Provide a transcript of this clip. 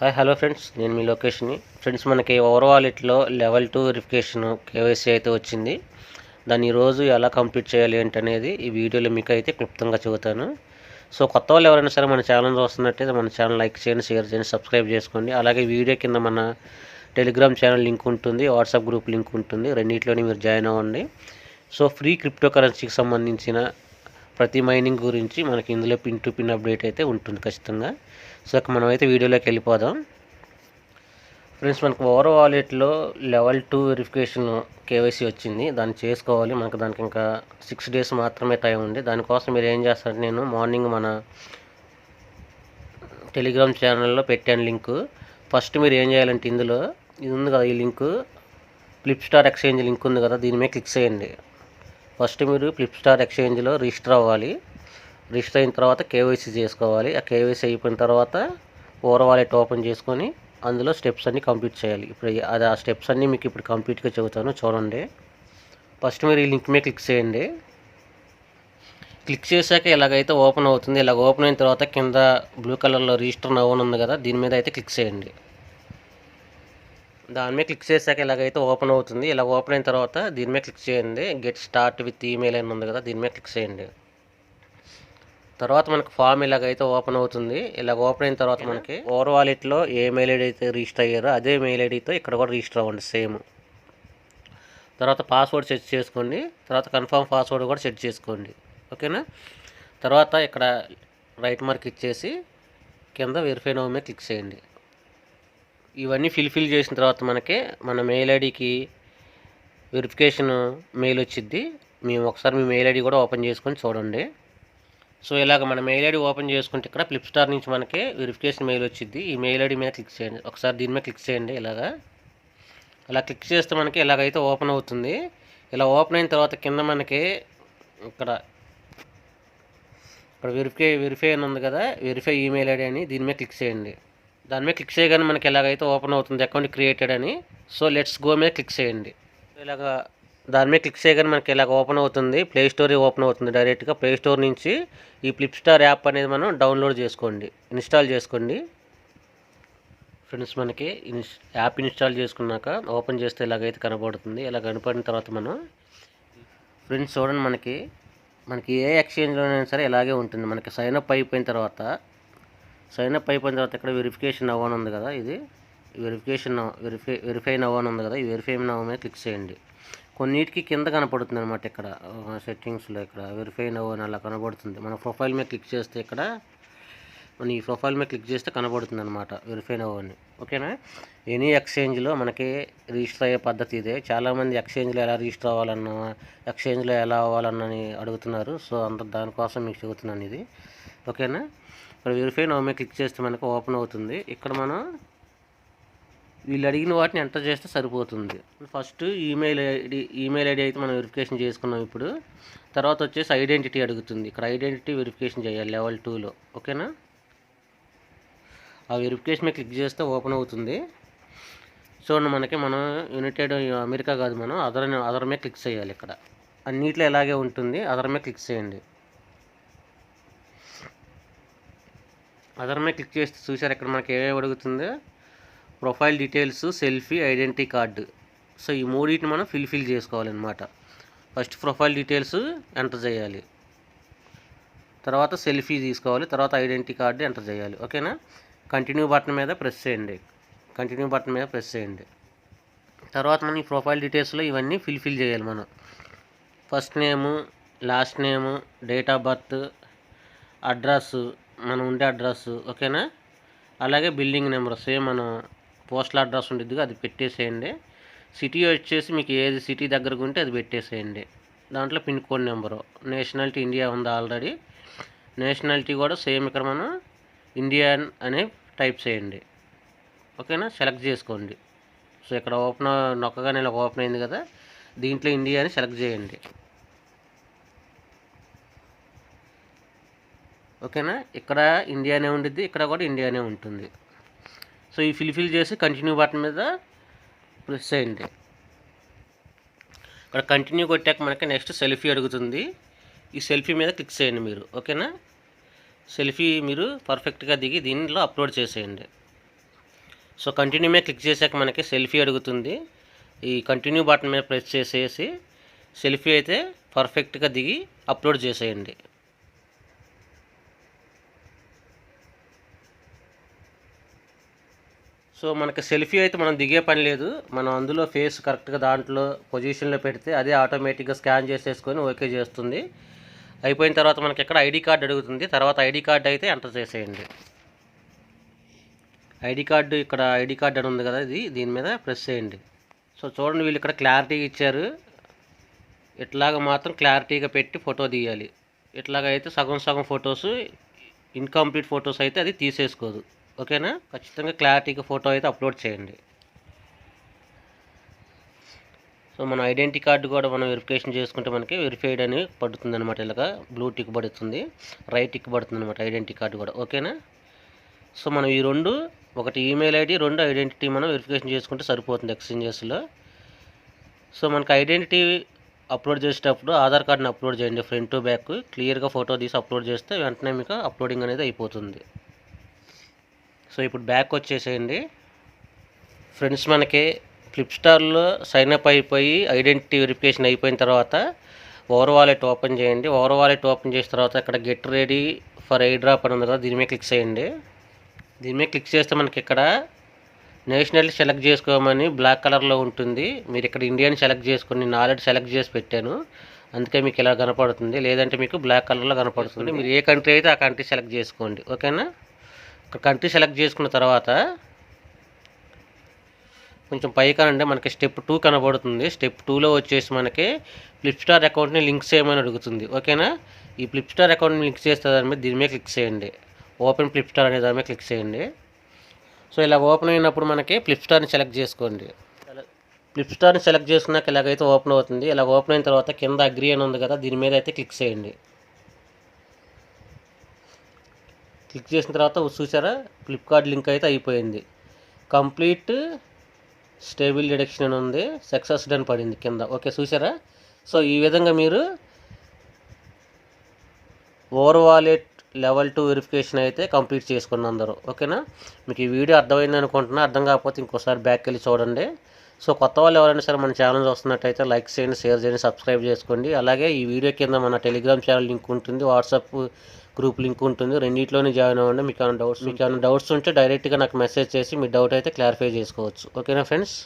Hello friends, నేను మీ లొకేషన్ని. Friends, మనకి over వాలెట్లో level 2 verification KYC అయితే వచ్చింది. దాన్ని ఈరోజు ఎలా కంప్లీట్ చేయాలి ఏంటనేది ఈ వీడియోలో మీకు అయితే క్లుప్తంగా చెబుతాను. సో కొత్త వాళ్ళు ఎవరైనా సరే మన ఛానల్ చూస్తున్నట్టయితే మన ఛానల్ లైక్ చేయండి, షేర్ చేయండి, సబ్స్క్రైబ్ చేసుకోండి. అలాగే వీడియో కింద మన టెలిగ్రామ్ ఛానల్ లింక్ ఉంటుంది, వాట్సాప్ గ్రూప్ లింక్ ఉంటుంది. రెండింటిలోని మీరు జాయిన్ అవ్వండి. సో ఫ్రీ క్రిప్టో కరెన్సీకి సంబంధించిన ప్రతి మైనింగ్ గురించి మనకి ఇందులో పిన్ టు పిన్ అప్డేట్ అయితే ఉంటుంది ఖచ్చితంగా. సో మనం అయితే వీడియోలోకి వెళ్ళిపోదాం. ఫ్రెండ్స్, మనకు ఓవర్ వాలెట్లో లెవెల్ 2 వెరిఫికేషన్ కేవైసీ వచ్చింది. దాన్ని చేసుకోవాలి. మనకు దానికి ఇంకా 6 డేస్ మాత్రమే టైం ఉంది. దానికోసం మీరు ఏం చేస్తారంటే, నేను మార్నింగ్ మన టెలిగ్రామ్ ఛానల్లో పెట్టాను లింకు. ఫస్ట్ మీరు ఏం చేయాలంటే, ఇందులో ఇది ఉంది కదా, ఈ లింకు ఫ్లిప్స్టార్ ఎక్స్చేంజ్ లింక్ ఉంది కదా, దీని మీద క్లిక్ చేయండి. ఫస్ట్ మీరు ఫ్లిప్స్టార్ ఎక్స్చేంజ్లో రిజిస్టర్ అవ్వాలి. రిజిస్టర్ అయిన తర్వాత కేవైసీ చేసుకోవాలి. ఆ కేవైసీ అయిపోయిన తర్వాత ఓవర్ వాలెట్ ఓపెన్ చేసుకొని అందులో స్టెప్స్ అన్నీ కంప్లీట్ చేయాలి. ఇప్పుడు ఆ స్టెప్స్ అన్నీ మీకు ఇప్పుడు కంప్లీట్గా చెబుతాను, చూడండి. ఫస్ట్ మీరు ఈ లింక్ మీద క్లిక్ చేయండి. క్లిక్ చేశాక ఇలాగైతే ఓపెన్ అవుతుంది. ఇలాగ ఓపెన్ అయిన తర్వాత కింద బ్లూ కలర్లో రిజిస్టర్ నౌ ఉంది కదా, దీని మీద అయితే క్లిక్ చేయండి. దాని మీద క్లిక్ చేశాక ఇలాగైతే ఓపెన్ అవుతుంది. ఇలా ఓపెన్ అయిన తర్వాత దీని మీద క్లిక్ చేయండి. గెట్ స్టార్ట్ విత్ ఈమెయిల్ అని ఉంది కదా, దీని మీద క్లిక్ చేయండి. తర్వాత మనకు ఫామ్ ఇలాగైతే ఓపెన్ అవుతుంది. ఇలా ఓపెన్ అయిన తర్వాత మనకి ఓవర్ వాలెట్లో ఏ మెయిల్ ఐడి అయితే రిజిస్టర్ అయ్యారో అదే మెయిల్ ఐడితో ఇక్కడ కూడా రిజిస్టర్ అవ్వండి సేమ్. తర్వాత పాస్వర్డ్ సెట్ చేసుకోండి. తర్వాత కన్ఫర్మ్ పాస్వర్డ్ కూడా సెట్ చేసుకోండి, ఓకేనా. తర్వాత ఇక్కడ రైట్ మార్క్ ఇచ్చేసి కింద వెరిఫై నౌ మీద క్లిక్ చేయండి. ఇవన్నీ ఫిల్ చేసిన తర్వాత మనకి మన మెయిల్ ఐడికి వెరిఫికేషన్ మెయిల్ వచ్చింది. మేము ఒకసారి మీ మెయిల్ ఐడి కూడా ఓపెన్ చేసుకొని చూడండి. సో ఇలాగ మన మెయిల్ ఐడి ఓపెన్ చేసుకుంటే ఇక్కడ ఫ్లిప్స్టార్ నుంచి మనకి వెరిఫికేషన్ మెయిల్ వచ్చింది. ఈ మెయిల్ ఐడి మీద క్లిక్ చేయండి. ఒకసారి దీని మీద క్లిక్ చేయండి. అలా క్లిక్ చేస్తే మనకి ఇలాగైతే ఓపెన్ అవుతుంది. ఇలా ఓపెన్ అయిన తర్వాత కింద మనకి ఇక్కడ వెరిఫై అని ఉంది కదా, వెరిఫై ఈమెయిల్ ఐడి అని, దీని మీద క్లిక్ చేయండి. దాని మీద క్లిక్ చేయగానే మనకి ఎలాగైతే ఓపెన్ అవుతుంది అకౌంట్ క్రియేటెడ్ అని. సో లెట్స్ గో మీద క్లిక్ చేయండి. ఇలాగా దాని మీద క్లిక్ చేయగానే మనకి ఇలాగ ఓపెన్ అవుతుంది. ప్లే స్టోర్ ఓపెన్ అవుతుంది. డైరెక్ట్గా ప్లే స్టోర్ నుంచి ఈ ఫ్లిప్స్టార్ యాప్ అనేది మనం డౌన్లోడ్ చేసుకోండి, ఇన్స్టాల్ చేసుకోండి. ఫ్రెండ్స్, మనకి యాప్ ఇన్స్టాల్ చేసుకున్నాక ఓపెన్ చేస్తే ఇలాగైతే కనబడుతుంది. ఇలా కనపడిన తర్వాత మనం ఫ్రెండ్స్ చూడండి, మనకి ఏ ఎక్స్చేంజ్లోనైనా సరే ఇలాగే ఉంటుంది. మనకి సైన్అప్ అయిపోయిన తర్వాత ఇక్కడ వెరిఫికేషన్ అవ్వని ఉంది కదా, ఇది వెరిఫై నవ్వని ఉంది కదా, ఈ వెరిఫై నవ్వు మీద క్లిక్ చేయండి. కొన్నిటికి కింద కనపడుతుంది అనమాట. ఇక్కడ సెట్టింగ్స్లో ఇక్కడ వెరిఫై నవ్వు అని అలా కనబడుతుంది. మన ప్రొఫైల్ మీద క్లిక్ చేస్తే ఇక్కడ మన ఈ ప్రొఫైల్ మీద క్లిక్ చేస్తే కనబడుతుంది అనమాట వెరిఫై నవ్వు అని, ఓకేనా. ఎనీ ఎక్స్చేంజ్లో మనకి రిజిస్టర్ అయ్యే పద్ధతి ఇదే. చాలామంది ఎక్స్చేంజ్లో ఎలా రిజిస్టర్ అవ్వాలన్నా, ఎక్స్చేంజ్లో ఎలా అవ్వాలన్నని అడుగుతున్నారు. సో దానికోసం మీకు చెబుతున్నాను ఇది, ఓకేనా. ఇక్కడ వెరిఫై నౌ మీద క్లిక్ చేస్తే మనకు ఓపెన్ అవుతుంది. ఇక్కడ మనం వీళ్ళు అడిగిన వాటిని ఎంటర్ చేస్తే సరిపోతుంది. ఫస్ట్ ఈమెయిల్ ఐడి అయితే మనం వెరిఫికేషన్ చేసుకున్నాం. ఇప్పుడు తర్వాత వచ్చేసి ఐడెంటిటీ అడుగుతుంది. ఇక్కడ ఐడెంటిటీ వెరిఫికేషన్ చేయాలి లెవెల్ 2లో, ఓకేనా. ఆ వెరిఫికేషన్ మీద క్లిక్ చేస్తే ఓపెన్ అవుతుంది. చూడండి, మనం యునైటెడ్ అమెరికా కాదు, మనం అదర్ మీద క్లిక్ చేయాలి. ఇక్కడ అన్నిట్లో ఇలాగే ఉంటుంది. అదర్ మీద క్లిక్ చేయండి. అదర్ మీద క్లిక్ చేస్తే చూసారు ఇక్కడ మనకి ఏమేమి అడుగుతుందో, profile details, selfie, identity card. So ఈ మూడింటిని మనం ఫిల్ చేసుకోవాలన్నమాట. ఫస్ట్ ప్రొఫైల్ డీటెయిల్స్ ఎంటర్ చేయాలి, తర్వాత సెల్ఫీ తీసుకోవాలి, తర్వాత ఐడెంటిటీ కార్డు ఎంటర్ చేయాలి, ఓకేనా. కంటిన్యూ బటన్ మీద ప్రెస్ చేయండి. తర్వాత మనం ఈ ప్రొఫైల్ డీటెయిల్స్లో ఇవన్నీ ఫిల్ చేయాలి. మనం first name, last name, date of birth, address, మనం ఉండే అడ్రస్, ఓకేనా. అలాగే బిల్డింగ్ నెంబర్ సేమ్ మనం పోస్టల్ అడ్రస్ ఉంటుంది, అది పెట్టేసేయండి. సిటీ వచ్చేసి మీకు ఏది సిటీ దగ్గరకు ఉంటే అది పెట్టేసేయండి. దాంట్లో pin code number, nationality India ఉంది ఆల్రెడీ, నేషనాలిటీ కూడా సేమ్ ఇక్కడ మనం ఇండియన్ అనే టైప్ చేయండి, ఓకేనా. సెలెక్ట్ చేసుకోండి. సో ఇక్కడ నొక్కగానే ఇలా ఓపెన్ అయింది కదా, దీంట్లో ఇండియా అని సెలెక్ట్ చేయండి, ఓకేనా. ఇక్కడ ఇండియానే ఉండిద్ది, ఇక్కడ కూడా ఇండియానే ఉంటుంది. సో ఈ ఫిల్ చేసి కంటిన్యూ బటన్ మీద ప్రెస్ చేయండి. ఇక్కడ కంటిన్యూ కొట్టాక మనకి నెక్స్ట్ సెల్ఫీ అడుగుతుంది. ఈ సెల్ఫీ మీద క్లిక్ చేయండి మీరు, ఓకేనా. సెల్ఫీ మీరు పర్ఫెక్ట్గా దిగి దీనిలో అప్లోడ్ చేసేయండి. సో కంటిన్యూ మీద క్లిక్ చేశాక మనకి సెల్ఫీ అడుగుతుంది. ఈ కంటిన్యూ బటన్ మీద ప్రెస్ చేసేసి సెల్ఫీ అయితే పర్ఫెక్ట్గా దిగి అప్లోడ్ చేసేయండి. సో మనకి సెల్ఫీ అయితే మనం దిగే పని లేదు. మనం అందులో ఫేస్ కరెక్ట్గా దాంట్లో పొజిషన్లో పెడితే అదే ఆటోమేటిక్గా స్కాన్ చేసేసుకొని ఓకే చేస్తుంది. అయిపోయిన తర్వాత మనకి ఎక్కడ ఐడి కార్డు అడుగుతుంది. తర్వాత ఐడి కార్డు అయితే ఎంటర్ చేసేయండి. ఐడి కార్డు ఇక్కడ ఐడి కార్డు అని ఉంది కదా, దీని మీద ప్రెస్ చేయండి. సో చూడండి, వీళ్ళు ఇక్కడ క్లారిటీ ఇచ్చారు. ఇట్లాగ మాత్రం క్లారిటీగా పెట్టి ఫోటో తీయాలి. ఇట్లాగ అయితే సగం సగం ఫొటోస్, ఇన్కంప్లీట్ ఫొటోస్ అయితే అది తీసేసుకోదు. ఓకేనా? ఖచ్చితంగా క్లారిటీగా ఫోటో అయితే అప్లోడ్ చేయండి. సో మన ఐడెంటిటీ కార్డు కూడా మనం వెరిఫికేషన్ చేసుకుంటే మనకి వెరిఫైడ్ అని పడుతుంది అనమాట. ఇలాగా బ్లూ టిక్ పడుతుంది, రైట్ టిక్ పడుతుంది అనమాట ఐడెంటిటీ కార్డు కూడా. ఓకేనా? సో మనం ఈ రెండు, ఒకటి ఈమెయిల్ ఐడి, రెండు ఐడెంటిటీ మనం వెరిఫికేషన్ చేసుకుంటే సరిపోతుంది ఎక్స్చేంజెస్లో. సో మనకి ఐడెంటిటీ అప్లోడ్ చేసేటప్పుడు ఆధార్ కార్డుని అప్లోడ్ చేయండి. ఫ్రంట్ టు బ్యాక్ క్లియర్గా ఫోటో తీసి అప్లోడ్ చేస్తే వెంటనే మీకు అప్లోడింగ్ అనేది అయిపోతుంది. సో ఇప్పుడు బ్యాక్ వచ్చేసేయండి. ఫ్రెండ్స్, మనకి ఫ్లిప్స్టార్లో సైన్అప్ అయిపోయి ఐడెంటిటీ వెరిఫికేషన్ అయిపోయిన తర్వాత ఓవర్ వాలెట్ ఓపెన్ చేయండి. ఓవర్ వాలెట్ ఓపెన్ చేసిన తర్వాత ఇక్కడ get ready for air drop అని ఉంది కదా, దీని మీద క్లిక్ చేయండి. దీని మీద క్లిక్ చేస్తే మనకి ఇక్కడ నేషనల్ సెలెక్ట్ చేసుకోమని బ్లాక్ కలర్లో ఉంటుంది. మీరు ఇక్కడ ఇండియన్ సెలెక్ట్ చేసుకుని నేను ఆల్రెడీ సెలెక్ట్ చేసి పెట్టాను, అందుకే మీకు ఇలా కనపడుతుంది. లేదంటే మీకు బ్లాక్ కలర్లో కనపడుతుంది. మీరు ఏ కంట్రీ అయితే ఆ కంట్రీ సెలెక్ట్ చేసుకోండి. ఓకేనా? ఒక కంట్రీ సెలెక్ట్ చేసుకున్న తర్వాత కొంచెం పైకానండి మనకి స్టెప్ 2 కనబడుతుంది. స్టెప్ 2లో వచ్చేసి మనకి ఫ్లిప్స్టార్ అకౌంట్ని లింక్ చేయమని అడుగుతుంది. ఓకేనా? ఈ ఫ్లిప్స్టార్ అకౌంట్ని లింక్ చేస్తే దీని మీద క్లిక్ చేయండి. ఓపెన్ ఫ్లిప్స్టార్ అనే దాని మీద క్లిక్ చేయండి. సో ఇలా ఓపెన్ అయినప్పుడు మనకి ఫ్లిప్స్టార్ని సెలెక్ట్ చేసుకోండి. ఫ్లిప్స్టార్ని సెలెక్ట్ చేసుకున్నాక ఇలాగైతే ఓపెన్ అవుతుంది. ఇలా ఓపెన్ అయిన తర్వాత కింద అగ్రీ అని ఉంది కదా, దీని మీద అయితే క్లిక్ చేయండి. క్లిక్ చేసిన తర్వాత చూసారా, ఫ్లిప్కార్ట్ లింక్ అయితే అయిపోయింది. కంప్లీట్ స్టేబుల్ డిడక్షన్ అని ఉంది, సక్సెస్ డన్ పడింది కింద. ఓకే, చూసారా? సో ఈ విధంగా మీరు ఓవర్ వాలెట్ లెవెల్ 2 వెరిఫికేషన్ అయితే కంప్లీట్ చేసుకున్న అందరూ. ఓకేనా? మీకు ఈ వీడియో అర్థమైంది అనుకుంటున్నా. అర్థం కాకపోతే ఇంకోసారి బ్యాక్ వెళ్ళి చూడండి. సో కొత్త వాళ్ళు ఎవరైనా సరే మన ఛానల్ వస్తున్నట్టయితే లైక్ చేయండి, షేర్ చేయండి, సబ్స్క్రైబ్ చేసుకోండి. అలాగే ఈ వీడియో కింద మన టెలిగ్రామ్ ఛానల్ లింక్ ఉంటుంది, వాట్సాప్ గ్రూప్ లింక్ ఉంటుంది. రెండింటిలోనే జాయిన్ అవ్వండి. మీకు ఏమైనా డౌట్స్ ఉంటే డైరెక్ట్గా నాకు మెసేజ్ చేసి మీ డౌట్ అయితే క్లారిఫై చేసుకోవచ్చు. ఓకేనా ఫ్రెండ్స్?